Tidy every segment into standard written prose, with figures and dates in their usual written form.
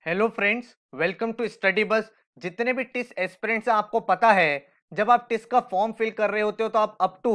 Hello friends, welcome to study bus. जितने भी TISS aspirants हैं, आपको पता है जब आप टिस का फॉर्म फिल कर रहे होते हो तो आप अप टू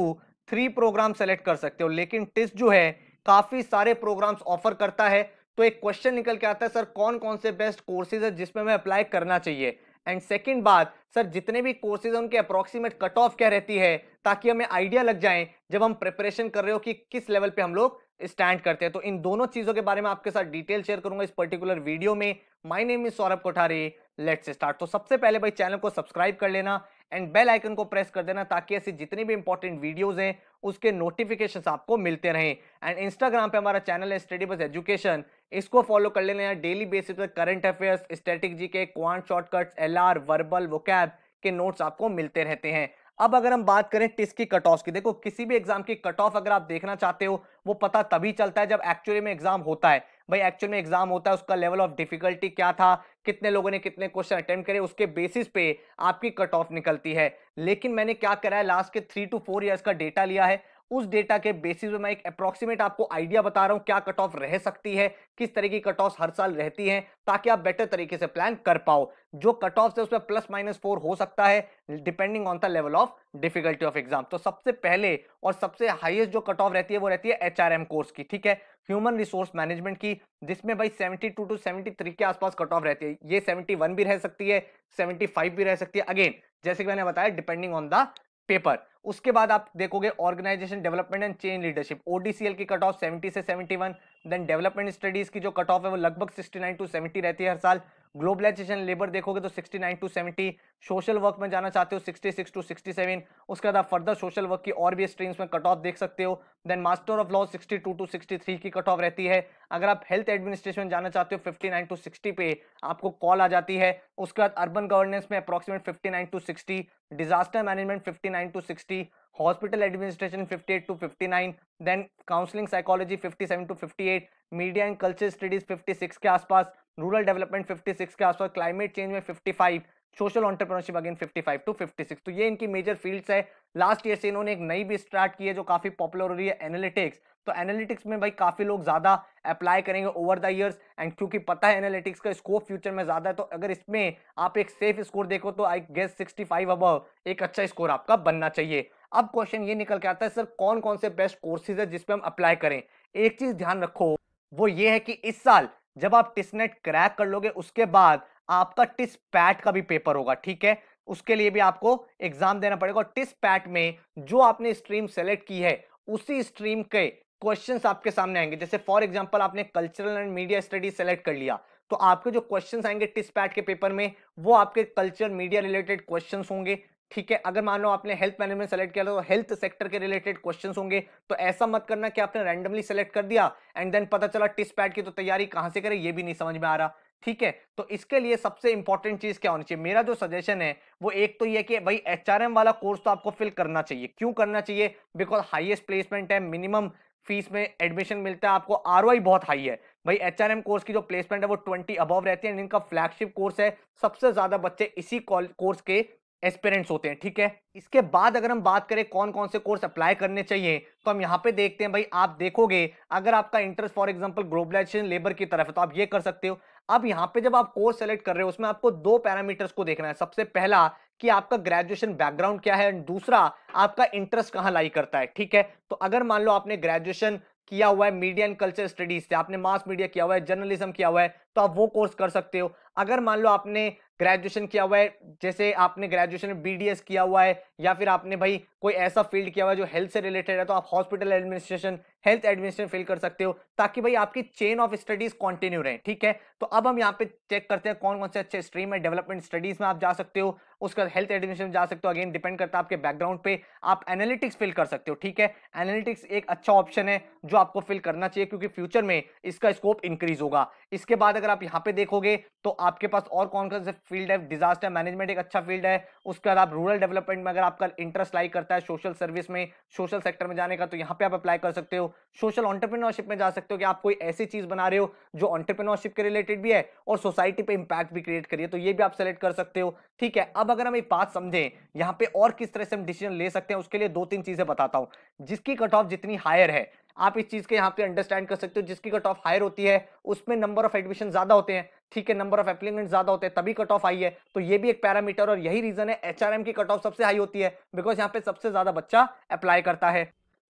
3 प्रोग्राम सेलेक्ट कर सकते हो, लेकिन टिस जो है काफी सारे प्रोग्राम्स ऑफर करता है। तो एक क्वेश्चन निकल के आता है, सर कौन कौन से बेस्ट कोर्सेज है जिसमें मैं अप्लाई करना चाहिए। एंड सेकंड बात, सर जितने भी कोर्सेज हैं उनके अप्रोक्सीमेट कट ऑफ क्या रहती है, ताकि हमें आइडिया लग जाए जब हम प्रिपरेशन कर रहे हो कि किस लेवल पे हम लोग स्टैंड करते हैं। तो इन दोनों चीजों के बारे में आपके साथ डिटेल शेयर करूंगा इस पर्टिकुलर वीडियो में। My name is Saurabh Kothari. Let's start. तो सबसे पहले भाई चैनल को सब्सक्राइब कर लेना एंड बेल आइकन को प्रेस कर देना, ताकि ऐसी जितनी भी इंपॉर्टेंट वीडियोस हैं उसके नोटिफिकेशंस आपको मिलते रहें। एंड इंस्टाग्राम पे हमारा चैनल है स्टडी बस एजुकेशन, इसको फॉलो कर लेना। डेली बेसिस पे current affairs, static GK, quant shortcuts, LR, verbal, vocab के नोट्स आपको मिलते रहते हैं। अब अगर हम बात करें टिस की कट ऑफ की, देखो किसी भी एग्जाम की कट ऑफ अगर आप देखना चाहते हो वो पता तभी चलता है जब एक्चुअली में एग्जाम होता है। भाई एक्चुअल में एग्जाम होता है, उसका लेवल ऑफ डिफिकल्टी क्या था, कितने लोगों ने कितने क्वेश्चन अटेम्प्ट करे, उसके बेसिस पे आपकी कट ऑफ निकलती है। लेकिन मैंने क्या करा है, लास्ट के 3 to 4 ईयर्स का डेटा लिया है। उस डेटा के बेसिस पे मैं एक अप्रोक्सीमेट आपको आइडिया बता रहा हूं क्या कट ऑफ रह सकती है, किस तरह की कट ऑफ हर साल रहती है, ताकि आप बेटर तरीके से प्लान कर पाओ। जो कट ऑफ है उसमें +- 4 हो सकता है depending on the level of difficulty of exam. तो सबसे पहले और सबसे हाईएस्ट जो कट ऑफ रहती है वो रहती है एचआरएम कोर्स की, ठीक है, ह्यूमन रिसोर्स मैनेजमेंट की, जिसमें भाई 72 to 73 के आसपास कट ऑफ रहती है। ये 71 भी रह सकती है, 75 भी रह सकती है, अगेन जैसे कि मैंने बताया डिपेंडिंग ऑन द पेपर। उसके बाद आप देखोगे organisation development and change leadership, ODCL की कट ऑफ 70 से 71। देन डेवलपमेंट स्टडीज की जो कट ऑफ है वो लगभग 69 to 70 रहती है हर साल। ग्लोबलाइजेशन लेबर देखोगे तो 69 to 70। सोशल वर्क में जाना चाहते हो 66 to 67। उसके बाद आप फर्दर सोशल वर्क की और भी स्ट्रीम्स में कट ऑफ देख सकते हो। Then master of law 62 to 63 की कट ऑफ रहती है। अगर आप हेल्थ एडमिनिस्ट्रेशन में जाना चाहते हो 59 to 60 पे आपको कॉल आ जाती है। उसके बाद अर्बन गवर्नेंस में approximate 59 to 60, disaster management 59 to 60, hospital administration 58 to 59, then counselling psychology 57 to 58, media and culture studies 56 के आसपास, रूरल डेवलपमेंट 56 के आसपास, क्लाइमेट चेंज में 55, सोशल एंटरप्रेन्योरशिप अगेन 55 to 56। तो ये इनकी मेजर फील्ड्स है। लास्ट ईयर से इन्होंने एक नई भी स्टार्ट की है जो काफी पॉपुलर हो रही है, एनालिटिक्स। तो एनालिटिक्स में भाई काफी लोग ज्यादा अप्लाई करेंगे ओवर द इयर्स, एंड क्योंकि पता है एनालिटिक्स का स्कोप फ्यूचर में ज्यादा है, तो अगर इसमें आप एक सेफ स्कोर देखो तो आई गेस 65 अबव एक अच्छा स्कोर आपका बनना चाहिए। अब क्वेश्चन ये निकल के आता है, सर कौन कौन से बेस्ट कोर्सेज है जिसपे हम अप्लाई करें। एक चीज ध्यान रखो, वो ये है कि इस साल जब आप टिसनेट क्रैक कर लोगे उसके बाद आपका टिस पैट का भी पेपर होगा, ठीक है। उसके लिए भी आपको एग्जाम देना पड़ेगा, और टिस पैट में जो आपने स्ट्रीम सेलेक्ट की है उसी स्ट्रीम के क्वेश्चंस आपके सामने आएंगे। जैसे फॉर एग्जांपल आपने cultural and media studies select कर लिया, तो आपके जो क्वेश्चंस आएंगे टिस पैट के पेपर में वो आपके कल्चर मीडिया रिलेटेड क्वेश्चंस होंगे, ठीक है। अगर मान लो आपने हेल्थ मैनेजमेंट सेलेक्ट किया तो हेल्थ सेक्टर के रिलेटेड क्वेश्चंस होंगे। तो ऐसा मत करना कि आपने रैंडमली सेलेक्ट कर दिया एंड देन पता चला टिस पैट की तो तैयारी कहां से करें ये भी नहीं समझ में आ रहा, ठीक है। तो इसके लिए सबसे इंपॉर्टेंट चीज क्या होनी चाहिए, मेरा जो सजेशन है वो एक तो ये कि भाई एचआरएम वाला कोर्स तो आपको फिल करना चाहिए। क्यों करना चाहिए, बिकॉज हाईएस्ट प्लेसमेंट है, मिनिमम फीस में एडमिशन मिलता है आपको, आरओआई बहुत हाई है। भाई एचआरएम कोर्स की जो प्लेसमेंट है वो 20 अबव रहती है, इनका फ्लैगशिप कोर्स है, सबसे ज्यादा बच्चे इसी कोर्स के एस्पिरेंट्स होते हैं, ठीक है। इसके बाद अगर हम बात करें कौन कौन से कोर्स अप्लाई करने चाहिए, तो हम यहाँ पे देखते हैं। भाई आप देखोगे अगर आपका interest for example globalisation labour की तरफ है तो आप ये कर सकते हो। अब यहाँ पे जब आप कोर्स सेलेक्ट कर रहे हो उसमें आपको 2 पैरामीटर्स को देखना है। सबसे पहला कि आपका ग्रेजुएशन बैकग्राउंड क्या है, दूसरा आपका इंटरेस्ट कहाँ लाई करता है, ठीक है। तो अगर मान लो आपने ग्रेजुएशन किया हुआ है मीडिया एंड कल्चर स्टडीज से, आपने मास मीडिया किया हुआ है, जर्नलिज्म किया हुआ है, तो आप वो कोर्स कर सकते हो। अगर मान लो आपने ग्रेजुएशन किया हुआ है, जैसे आपने ग्रेजुएशन में बीडीएस किया हुआ है, या फिर आपने भाई कोई ऐसा फील्ड किया हुआ है जो हेल्थ से रिलेटेड है, तो आप hospital administration, health administration fill कर सकते हो, ताकि भाई आपकी चेन ऑफ स्टडीज कंटिन्यू रहे, ठीक है। तो अब हम यहाँ पे चेक करते हैं कौन कौन से अच्छे स्ट्रीम है। डेवलपमेंट स्टडीज में आप जा सकते हो, उसके बाद हेल्थ एडमिनिस्ट्रेशन जा सकते हो, अगेन डिपेंड करता है आपके बैकग्राउंड पे। आप एनालिटिक्स फिल कर सकते हो, ठीक है। एनालिटिक्स एक अच्छा ऑप्शन है जो आपको फिल करना चाहिए, क्योंकि फ्यूचर में इसका स्कोप इंक्रीज होगा। इसके बाद अगर आप यहाँ पे देखोगे तो आपके पास और कौन कौन से फील्ड है, डिजास्टर मैनेजमेंट एक अच्छा फील्ड है। उसके बाद आप रूरल डेवलपमेंट में अगर आपका इंटरेस्ट लाई करता है, सोशल सर्विस में, सोशल सेक्टर में जाने का, तो यहाँ पे आप अप्लाई कर सकते हो। सोशल एंटरप्रेन्योरशिप में जा सकते हो कि आप कोई ऐसी चीज बना रहे हो जो एंटरप्रेन्योरशिप के रिलेटेड भी है और सोसाइटी पे इंपैक्ट भी क्रिएट करिए, तो ये भी आप सेलेक्ट कर सकते हो, ठीक है। अब अगर हम एक बात समझें यहाँ पे और किस तरह से हम डिसीजन ले सकते हैं, उसके लिए 2-3 चीजें बताता हूं। जिसकी कट ऑफ जितनी हायर है आप इस चीज के यहाँ पे अंडरस्टैंड कर सकते हो, जिसकी कट ऑफ हायर होती है उसमें नंबर ऑफ एडमिशन ज्यादा होते हैं, ठीक है, नंबर ऑफ एप्लीकेंट ज्यादा होते हैं तभी कट ऑफ हाई है, तो ये भी एक पैरामीटर, और यही रीजन है एचआरएम की कट ऑफ सबसे हाई होती है, बिकॉज यहाँ पे सबसे ज्यादा बच्चा अप्लाई करता है।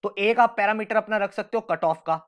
तो एक आप पैरामीटर अपना रख सकते हो कट ऑफ का,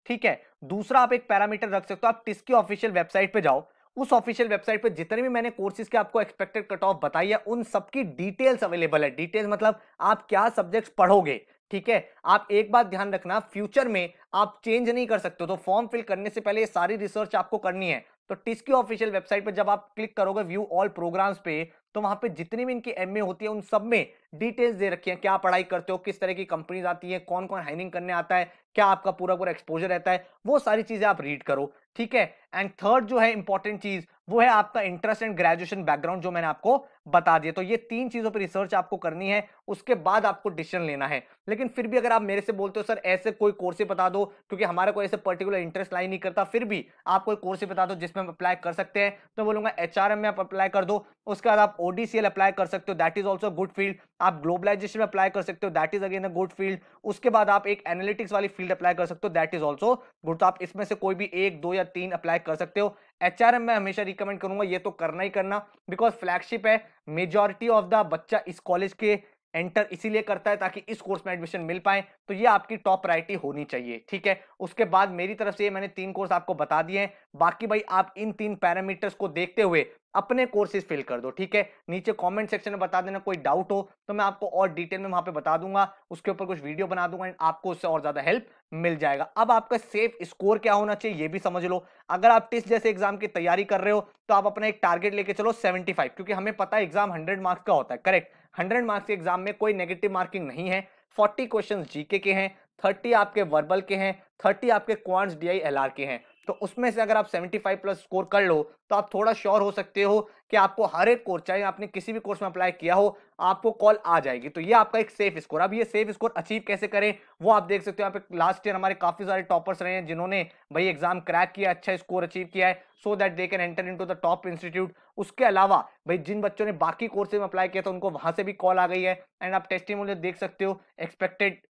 ठीक है। दूसरा आप एक पैरामीटर रख सकते हो, आप टिस की ऑफिशियल वेबसाइट पे जाओ, उस ऑफिशियल वेबसाइट पे जितने भी मैंने कोर्सेज के आपको एक्सपेक्टेड कट ऑफ बताई है उन सबकी डिटेल्स अवेलेबल है। डिटेल्स मतलब आप क्या सब्जेक्ट्स पढ़ोगे, ठीक है। आप एक बात ध्यान रखना, फ्यूचर में आप चेंज नहीं कर सकते हो, तो फॉर्म फिल करने से पहले ये सारी रिसर्च आपको करनी है। तो टिस की ऑफिशियल वेबसाइट पे जब आप क्लिक करोगे व्यू ऑल प्रोग्राम्स पे, तो वहां पे जितनी भी इनकी एमए होती है उन सब में डिटेल्स दे रखी है, क्या पढ़ाई करते हो, किस तरह की कंपनीज आती है, कौन कौन हायरिंग करने आता है, क्या आपका पूरा पूरा एक्सपोजर रहता है, वो सारी चीजें आप रीड करो, ठीक है। एंड थर्ड जो है इंपॉर्टेंट चीज, वो है आपका इंटरेस्ट एंड ग्रेजुएशन बैकग्राउंड, जो मैंने आपको बता दिया। तो ये तीन चीजों पर रिसर्च आपको करनी है, उसके बाद आपको डिसीजन लेना है। लेकिन फिर भी अगर आप मेरे से बोलते हो सर ऐसे कोई कोर्स बता दो, क्योंकि हमारा कोई ऐसे पर्टिकुलर इंटरेस्ट लाई नहीं करता, फिर भी आप कोई कोर्स बता दो जिसमें हम अप्लाई कर सकते हैं, तो बोलूंगा एचआरएम में आप अप्लाई कर दो। उसके बाद आप ओडीसीएल अप्लाई कर सकते हो, that is also good field. आप ग्लोबलाइजेशन में अप्लाई कर सकते हो, that is again a good field. उसके बाद आप एक एनालिटिक्स वाली फील्ड अप्लाई कर सकते हो, दैट इज ऑल्सो गुड। तो आप इसमें से कोई भी एक, दो या तीन अप्लाई कर सकते हो। एचआरएम में हमेशा रिकमेंड करूंगा ये तो करना ही करना, बिकॉज फ्लैगशिप है, मेजॉरिटी ऑफ द बच्चा इस कॉलेज के एंटर इसीलिए करता है ताकि इस कोर्स में एडमिशन मिल पाए, तो ये आपकी टॉप प्रायोरिटी होनी चाहिए, ठीक है। उसके बाद मेरी तरफ से मैंने तीन कोर्स आपको बता दिए हैं, बाकी भाई आप इन तीन पैरामीटर्स को देखते हुए अपने कोर्सेज फिल कर दो, ठीक है। नीचे कमेंट सेक्शन में बता देना, कोई डाउट हो तो मैं आपको और डिटेल में वहां पे बता दूंगा, उसके ऊपर कुछ वीडियो बना दूंगा एंड आपको उससे और ज्यादा हेल्प मिल जाएगा। अब आपका सेफ स्कोर क्या होना चाहिए ये भी समझ लो। अगर आप टेस्ट जैसे एग्जाम की तैयारी कर रहे हो तो आप अपना एक टारगेट लेके चलो 75, क्योंकि हमें पता है एग्जाम 100 मार्क्स का होता है, करेक्ट। 100 मार्क्स के एग्जाम में कोई नेगेटिव मार्किंग नहीं है। 40 क्वेश्चन जीके के हैं, 30 आपके वर्बल के हैं, 30 आपके क्वांट्स डीआई एलआर के हैं। तो उसमें से अगर आप 75 प्लस स्कोर कर लो तो आप थोड़ा श्योर हो सकते हो कि आपको हर एक कोर्स, चाहे आपने किसी भी कोर्स में अप्लाई किया हो, आपको कॉल आ जाएगी। तो ये आपका एक सेफ स्कोर। अब ये सेफ स्कोर अचीव कैसे करें वो आप देख सकते हो। यहाँ पे लास्ट ईयर हमारे काफी सारे टॉपर्स रहे हैं जिन्होंने भाई एग्जाम क्रैक किया, अच्छा स्कोर अचीव किया है, so that they can enter into the top institute. उसके अलावा भाई जिन बच्चों ने बाकी कोर्सेज में अप्लाई किया था उनको वहां से भी कॉल आ गई है, एंड आप टेस्टिमोनियल देख सकते हो। एक्सपेक्टेड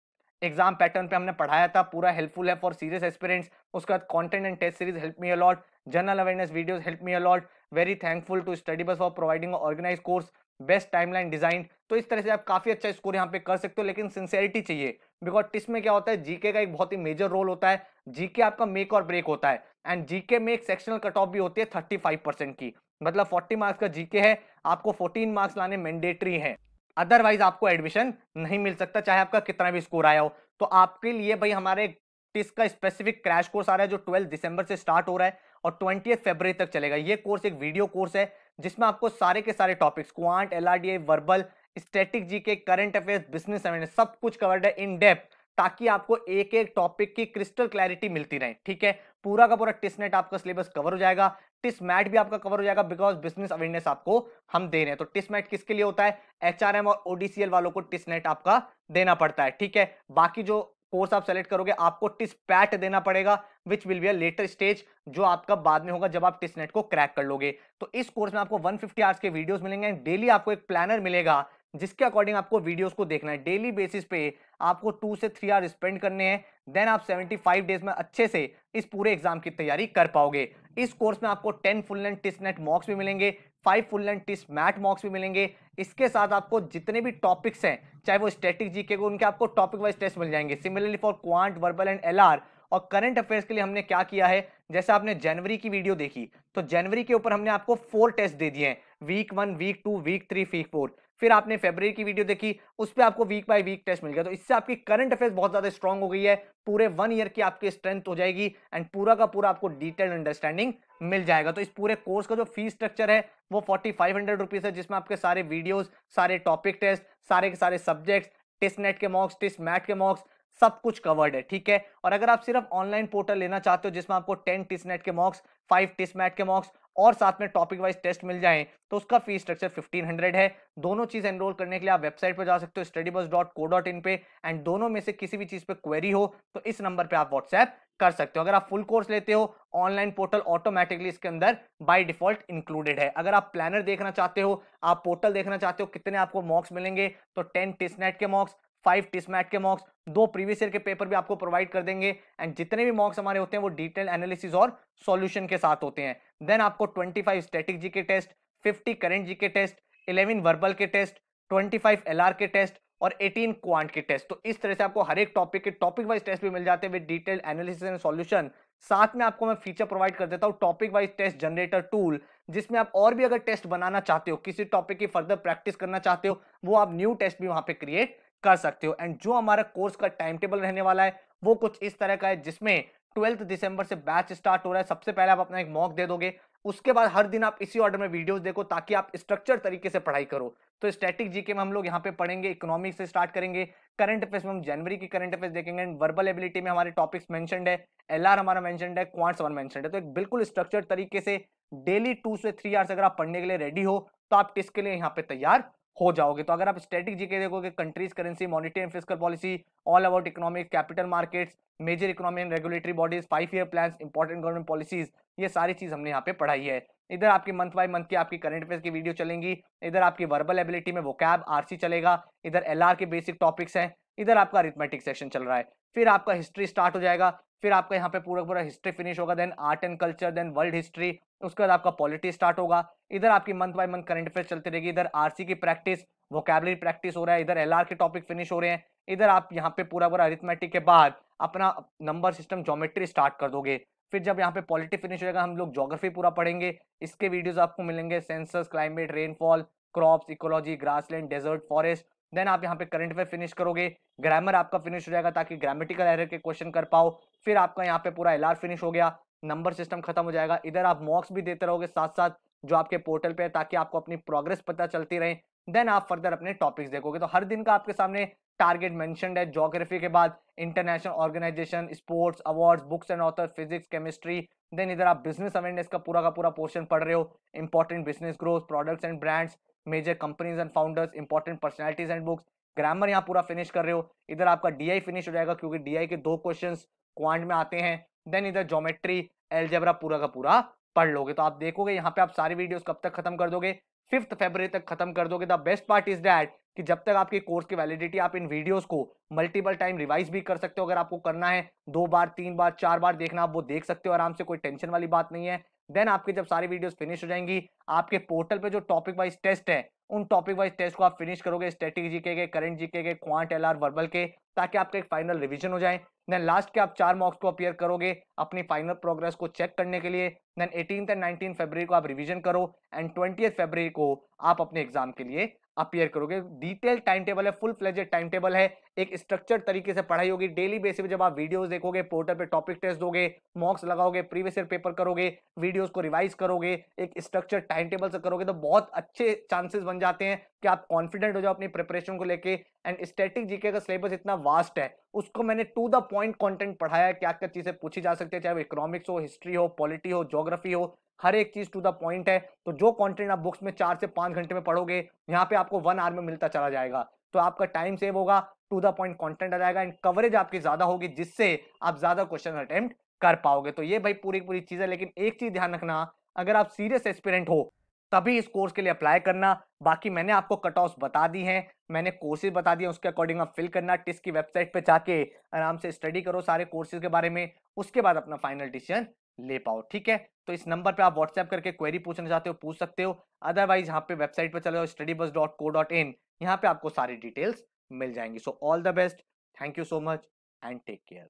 एग्जाम पैटर्न पे हमने पढ़ाया था, पूरा हेल्पफुल है फॉर सीरियस एस्पिरेंट्स। उसके बाद content and test series help me a lot, general awareness videos help me a lot, very thankful to study bus for providing organise course, best timeline design. तो इस तरह से आप काफी अच्छा स्कोर यहाँ पे कर सकते हो, लेकिन सिंसियरिटी चाहिए, बिकॉज टिस्ट में क्या होता है, जीके का एक बहुत ही मेजर रोल होता है। जीके आपका मेक और ब्रेक होता है, एंड जीके में एक सेक्शनल कट ऑफ भी होती है 35% की, मतलब 40 मार्क्स का जीके है, आपको 14 मार्क्स लाने मैंडेटरी है, अदरवाइज आपको एडमिशन नहीं मिल सकता चाहे आपका कितना भी स्कोर आया हो। तो आपके लिए भाई हमारे टिस्ट का स्पेसिफिक क्रैश कोर्स आ रहा है जो 12 दिसंबर से स्टार्ट हो रहा है और 20 फरवरी तक चलेगा। ये कोर्स एक वीडियो कोर्स है जिसमें आपको सारे के सारे topics, quant, LRDI, verbal, static GK, current affairs, business awareness, सब कुछ कवर्ड है इन डेप्थ, ताकि आपको एक एक टॉपिक की क्रिस्टल क्लैरिटी मिलती रहे, ठीक है। पूरा का पूरा टिस्ट नेट आपका सिलेबस कवर हो जाएगा, टिस्ट मैट भी आपका कवर हो जाएगा, बिकॉज बिजनेस अवेयरनेस आपको हम दे रहे हैं। तो टिस्ट मैट किसके लिए होता है, एचआरएम और ओडीसीएल वालों को टिस्ट नेट आपका देना पड़ता है, ठीक है। बाकी जो कोर्स आप सेलेक्ट करोगे आपको टिस्ट पैट देना पड़ेगा, which will be a later stage, जो आपका बाद में होगा जब आप टिस्ट नेट को क्रैक कर लोगे। तो इस कोर्स में आपको 150 आवर्स के वीडियोस मिलेंगे, डेली आपको एक प्लानर मिलेगा जिसके अकॉर्डिंग आपको वीडियोस को देखना है। डेली बेसिस पे आपको 2 से 3 आवर स्पेंड करने हैं, देन आप 75 डेज में अच्छे से इस पूरे एग्जाम की तैयारी कर पाओगे। इस कोर्स में आपको 10 फुल लेंथ टिस्ट नेट मॉक्स भी मिलेंगे, 5 फुल लेंथ टिस्ट मैट मॉक्स भी मिलेंगे। इसके साथ आपको जितने भी टॉपिक्स हैं, चाहे वो स्टैटिक जीके को, उनके आपको टॉपिक वाइज टेस्ट मिल जाएंगे। Similarly for quant, verbal and LR और करंट अफेयर्स के लिए हमने क्या किया है, जैसे आपने जनवरी की वीडियो देखी तो जनवरी के ऊपर हमने आपको 4 टेस्ट दे दिए हैं, वीक 1, वीक 2, वीक 3, वीक 4। फिर आपने फरवरी की वीडियो देखी, उस पर आपको वीक बाय वीक टेस्ट मिल गया। तो इससे आपकी करंट अफेयर्स बहुत ज्यादा स्ट्रांग हो गई है, पूरे 1 ईयर की आपकी स्ट्रेंथ हो जाएगी, एंड पूरा का पूरा आपको डिटेल्ड अंडरस्टैंडिंग मिल जाएगा। तो इस पूरे कोर्स का जो फीस स्ट्रक्चर है वो 4500 रुपीज है, जिसमें आपके सारे वीडियोस, सारे टॉपिक टेस्ट, सारे के सारे सब्जेक्ट्स, टेस्ट नेट के मॉक्स, टेस्ट मैट के मॉक्स, सब कुछ कवर्ड है, ठीक है। और अगर आप सिर्फ ऑनलाइन पोर्टल लेना चाहते हो जिसमें आपको 10 टेस्ट नेट के मॉक्स, 5 टेस्ट मैट के मॉक्स और साथ में टॉपिक वाइज टेस्ट मिल जाएं, तो उसका फीस स्ट्रक्चर 1500 है। दोनों चीज एनरोल करने के लिए आप वेबसाइट पर जा सकते हो studybus.co.in पे, एंड दोनों में से किसी भी चीज पे क्वेरी हो तो इस नंबर पे आप व्हाट्सएप कर सकते हो। अगर आप फुल कोर्स लेते हो, ऑनलाइन पोर्टल ऑटोमेटिकली इसके अंदर बाय डिफॉल्ट इंक्लूडेड है। अगर आप प्लानर देखना चाहते हो, आप पोर्टल देखना चाहते हो कितने आपको मॉक्स मिलेंगे, तो 10 टेस्ट नेट के मॉक्स, 5 टिस्मैट के मॉक्स, 2 प्रीवियस ईयर के पेपर भी आपको प्रोवाइड कर देंगे एंड जितने भी मॉक्स हमारे होते हैं वो डिटेल एनालिसिस और सॉल्यूशन के साथ होते हैं। देन आपको 25 static GK test, 50 current GK test, 11 verbal के टेस्ट, 25 एलआर के टेस्ट और 18 क्वांट के टेस्ट। तो इस तरह से आपको हर एक टॉपिक के टॉपिक वाइज टेस्ट भी मिल जाते हैं with detail analysis and solution. साथ में आपको मैं फीचर प्रोवाइड कर देता हूं topic wise test generator tool, जिसमें आप और भी अगर टेस्ट बनाना चाहते हो, किसी टॉपिक की फर्दर प्रैक्टिस करना चाहते हो, वो आप न्यू टेस्ट भी वहां पे क्रिएट कर सकते हो। एंड जो हमारा कोर्स का टाइम टेबल रहने वाला है वो कुछ इस तरह का है, जिसमें 12 दिसंबर से बैच स्टार्ट हो रहा है। सबसे पहले आप अपना एक मॉक दे दोगे, उसके बाद हर दिन आप इसी ऑर्डर में वीडियोस देखो ताकि आप स्ट्रक्चर तरीके से पढ़ाई करो। तो स्टैटिक जीके में हम लोग यहाँ पे पढ़ेंगे, इकोनॉमिक्स से स्टार्ट करेंगे, करंट अफेयर्स में हम जनवरी की करंट अफेयर्स देखेंगे, वर्बल एबिलिटी में हमारे टॉपिक्स मेंशन्ड है, एलआर हमारा मेंशन्ड है, क्वांट्स हमारा मेंशन्ड है। तो एक बिल्कुल स्ट्रक्चर तरीके से डेली 2 से 3 आवर्स अगर आप पढ़ने के लिए रेडी हो तो आप टेस्ट के लिए यहाँ पे तैयार हो जाओगे। तो अगर आप स्टैटिक जीके देखोगे, countries currency, monetary and fiscal policy, all about economics, capital markets, major economic and regulatory bodies, 5 year plans, important government policies, ये सारी चीज हमने यहाँ पे पढ़ाई है। इधर आपकी मंथ बाय मंथ की आपकी करंट अफेयर्स की वीडियो चलेंगी, इधर आपकी वर्बल एबिलिटी में वोकैब आरसी चलेगा, इधर एलआर के बेसिक टॉपिक्स हैं, इधर आपका अरिथमेटिक सेक्शन चल रहा है, फिर आपका हिस्ट्री स्टार्ट हो जाएगा, फिर आपका यहाँ पे पूरा पूरा हिस्ट्री फिनिश होगा, then art and culture, then world history, उसके बाद आपका पॉलिटी स्टार्ट होगा। इधर आपकी month by month current affairs चलती रहेगी, इधर आरसी की प्रैक्टिस, वोकैबुलरी प्रैक्टिस हो रहा है, इधर एलआर के टॉपिक फिनिश हो रहे हैं, इधर आप यहाँ पे पूरा पूरा अरिथमेटिक के बाद अपना नंबर सिस्टम ज्योमेट्री स्टार्ट कर दोगे। फिर जब यहाँ पे पॉलिटी फिनिश हो जाएगा हम लोग ज्योग्राफी पूरा पढ़ेंगे, इसके वीडियोस आपको मिलेंगे, census, climate, rainfall, crops, ecology, grassland, desert, forest. Then आप यहाँ पे करंट अफेयर फिनिश करोगे, ग्रामर आपका फिनिश हो जाएगा ताकि ग्रामेटिकल एरर के क्वेश्चन कर पाओ। फिर आपका यहाँ पे पूरा एलआर फिनिश हो गया, नंबर सिस्टम खत्म हो जाएगा। इधर आप मॉक्स भी देते रहोगे साथ साथ जो आपके पोर्टल पे है, ताकि आपको अपनी प्रोग्रेस पता चलती रहे। देन आप फर्दर अपने टॉपिक्स देखोगे। तो हर दिन का आपके सामने टारगेट मेंशन्ड है। ज्योग्राफी के बाद international organisation, sports, awards, books and author, physics, chemistry. Then इधर आप बिजनेस अवेयरनेस का पूरा पोर्शन पढ़ रहे हो, important business growth, products and brands, major companies and founders, important personalities and books. Grammar यहाँ पूरा फिनिश कर रहे हो। इधर आपका डीआई फिनिश हो जाएगा क्योंकि डीआई के 2 क्वेश्चन क्वांट में आते हैं। देन इधर ज्योमेट्री, अलजेब्रा पूरा का पूरा पढ़ लोगे। तो आप देखोगे यहाँ पे आप सारी वीडियोस कब तक खत्म कर दोगे, 5 फरवरी तक खत्म कर दोगे। The best part is that कि जब तक आपकी कोर्स की वैलिडिटी, आप इन वीडियोस को मल्टीपल टाइम रिवाइज भी कर सकते हो। अगर आपको करना है 2 बार, 3 बार, 4 बार देखना, आप वो देख सकते हो आराम से, कोई टेंशन वाली बात नहीं है। देन आपके जब सारी वीडियोस फिनिश हो जाएंगी, आपके पोर्टल पे जो टॉपिक वाइज टेस्ट है उन टॉपिक वाइज टेस्ट को आप फिनिश करोगे, स्टैटिक जीके के, करंट जीके के, क्वांट, एलआर, वर्बल के, ताकि आपका एक फाइनल रिवीजन हो जाए। देन लास्ट के आप 4 मॉक्स को अपीयर करोगे अपनी फाइनल प्रोग्रेस को चेक करने के लिए। देन 18 एंड 19 फरवरी को आप रिवीजन करो एंड 20 फरवरी को आप अपने एग्जाम के लिए अपीयर करोगे। डिटेल टाइम टेबल है, फुल फ्लेजेड टाइम टेबल है, एक स्ट्रक्चर तरीके से पढ़ाई होगी। डेली बेसिस पे जब आप वीडियोस देखोगे, पोर्टल पे टॉपिक टेस्ट दोगे, मॉक्स लगाओगे, प्रीवियस ईयर पेपर करोगे, वीडियोस को रिवाइज करोगे, एक स्ट्रक्चर टाइम टेबल से करोगे, तो बहुत अच्छे चांसेस बन जाते हैं कि आप कॉन्फिडेंट हो जाओ अपनी प्रिपरेशन को लेके। एंड स्टैटिक जीके का सिलेबस इतना वास्ट है, उसको मैंने टू द पॉइंट कंटेंट पढ़ाया है, क्या क्या चीजें पूछी जा सकती है, चाहे वो इकोनॉमिक्स हो, हिस्ट्री हो, पॉलिटी हो, ज्योग्राफी हो, हर एक चीज टू द पॉइंट है। तो जो कंटेंट आप बुक्स में 4 से 5 घंटे में पढ़ोगे, यहाँ पे आपको 1 आवर में मिलता चला जाएगा। तो आपका टाइम सेव होगा, टू द पॉइंट कंटेंट आ जाएगा एंड कवरेज आपकी ज्यादा होगी, जिससे आप ज्यादा क्वेश्चन अटेम्प्ट कर पाओगे। तो ये भाई पूरी पूरी चीज है। लेकिन एक चीज ध्यान रखना, अगर आप सीरियस एस्पिरेंट हो तभी इस कोर्स के लिए अप्लाई करना। बाकी मैंने आपको कट ऑफ बता दी हैं, मैंने कोर्सेज बता दिए, उसके अकॉर्डिंग आप फिल करना। टिस की वेबसाइट पे जाके आराम से स्टडी करो सारे कोर्सेज के बारे में, उसके बाद अपना फाइनल डिसीजन ले पाओ। ठीक है, तो इस नंबर पे आप व्हाट्सएप करके क्वेरी पूछना चाहते हो पूछ सकते हो, अदरवाइज यहाँ पे वेबसाइट पे चले जाओ studybuzz.co.in, यहाँ पे आपको सारी डिटेल्स मिल जाएंगी। So all the best, thank you so much and take care.